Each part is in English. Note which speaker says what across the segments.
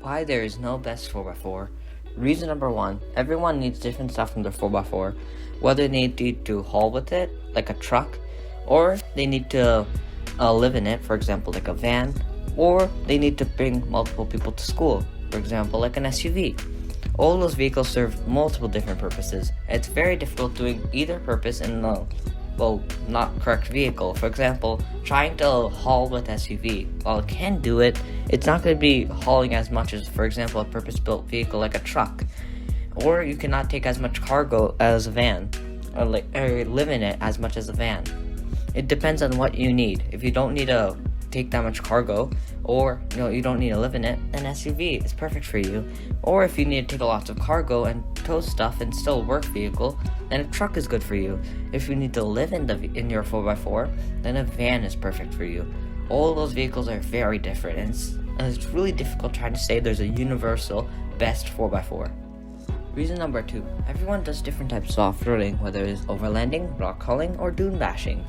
Speaker 1: Why there is no best 4x4. Reason number one, everyone needs different stuff from their 4x4, whether they need to haul with it, like a truck, or they need to live in it, for example, like a van, or they need to bring multiple people to school, for example, like an SUV. All those vehicles serve multiple different purposes. It's very difficult doing either purpose in the not correct vehicle. For example, trying to haul with SUV. While it can do it, it's not going to be hauling as much as, for example, a purpose-built vehicle like a truck. Or you cannot take as much cargo as a van, or live in it as much as a van. It depends on what you need. If you don't need to take that much cargo, or you don't need to live in it, an SUV is perfect for you. Or if you need to take lots of cargo and tow stuff and still work vehicle, then a truck is good for you. If you need to live in your 4x4, then a van is perfect for you. All those vehicles are very different, and it's really difficult trying to say there's a universal best 4x4. Reason number two, everyone does different types of off-roading, whether it's overlanding, rock hauling, or dune bashing.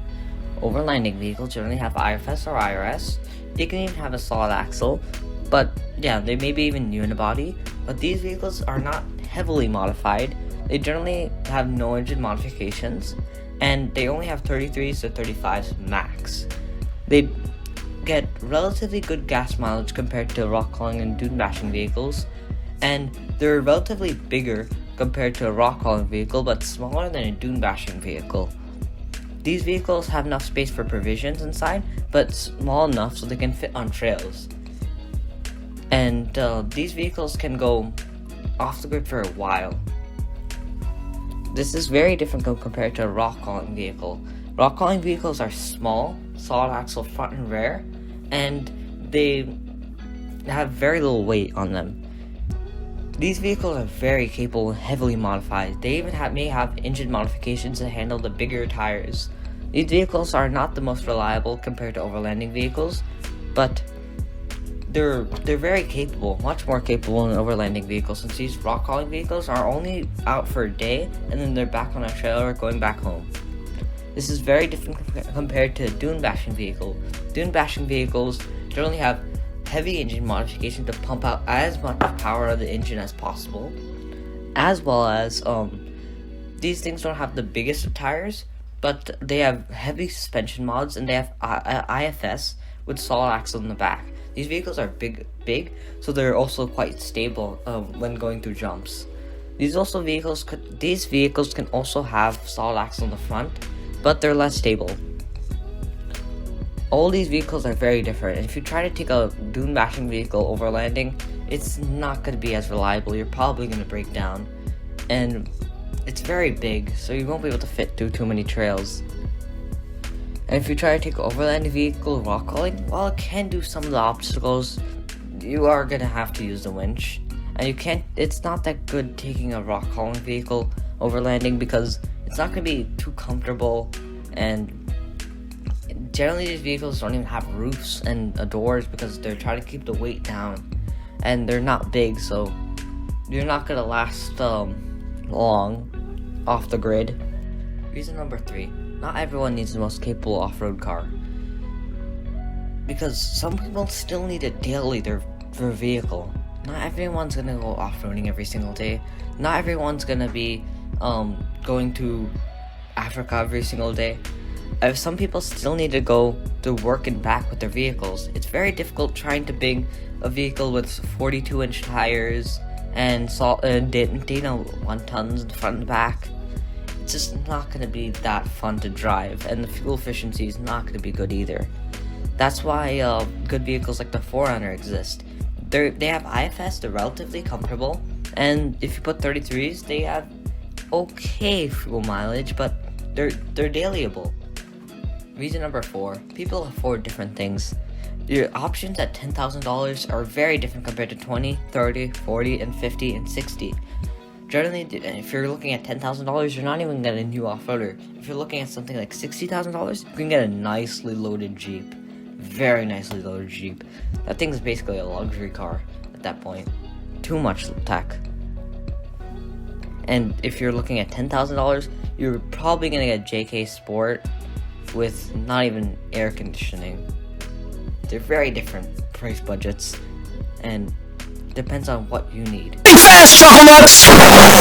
Speaker 1: Overlanding vehicles generally have IFS or IRS. They can even have a solid axle, but they may be even unibody. But these vehicles are not heavily modified. They generally have no engine modifications, and they only have 33s to 35s max. They get relatively good gas mileage compared to rock hauling and dune bashing vehicles, and they're relatively bigger compared to a rock hauling vehicle, but smaller than a dune bashing vehicle. These vehicles have enough space for provisions inside, but small enough so they can fit on trails. And these vehicles can go off the grid for a while. This is very different compared to a rock hauling vehicle. Rock hauling vehicles are small, solid axle front and rear, and they have very little weight on them. These vehicles are very capable and heavily modified. They even may have engine modifications to handle the bigger tires. These vehicles are not the most reliable compared to overlanding vehicles, but they're very capable, much more capable than overlanding vehicles, since these rock hauling vehicles are only out for a day and then they're back on a trailer going back home. This is very different compared to a dune bashing vehicle. Dune bashing vehicles generally have heavy engine modification to pump out as much power of the engine as possible, as well as these things don't have the biggest of tires, but they have heavy suspension mods, and they have IFS with solid axle in the back. These vehicles are big, so they're also quite stable when going through jumps. These vehicles can also have solid axle in the front, but they're less stable. All these vehicles are very different, and if you try to take a dune bashing vehicle overlanding, it's not going to be as reliable. You're probably going to break down, and it's very big, so you won't be able to fit through too many trails. And if you try to take an overlanding vehicle rock hauling, while it can do some of the obstacles, you are going to have to use the winch. And it's not that good taking a rock hauling vehicle overlanding, because it's not going to be too comfortable, and generally these vehicles don't even have roofs and doors because they're trying to keep the weight down, and they're not big, so you're not going to last long off the grid. Reason number three, not everyone needs the most capable off-road car, because some people still need it daily, their vehicle. Not everyone's going to go off-roading every single day. Not everyone's going to be going to Africa every single day. Some people still need to go to work and back with their vehicles. It's very difficult trying to bring a vehicle with 42-inch tires and Dana 1 tons in the front and back. It's just not going to be that fun to drive, and the fuel efficiency is not going to be good either. That's why good vehicles like the 4Runner exist. They have IFS, they're relatively comfortable, and if you put 33s, they have okay fuel mileage, but they're dailyable. Reason number four, people afford different things. Your options at $10,000 are very different compared to 20, 30, 40, and 50, and 60. Generally, if you're looking at $10,000, you're not even getting a new off-roader. If you're looking at something like $60,000, you can get a nicely loaded Jeep. Very nicely loaded Jeep. That thing is basically a luxury car at that point. Too much tech. And if you're looking at $10,000, you're probably going to get JK Sport with not even air conditioning. They're very different price budgets, and depends on what you need.
Speaker 2: Fast, Chocolate!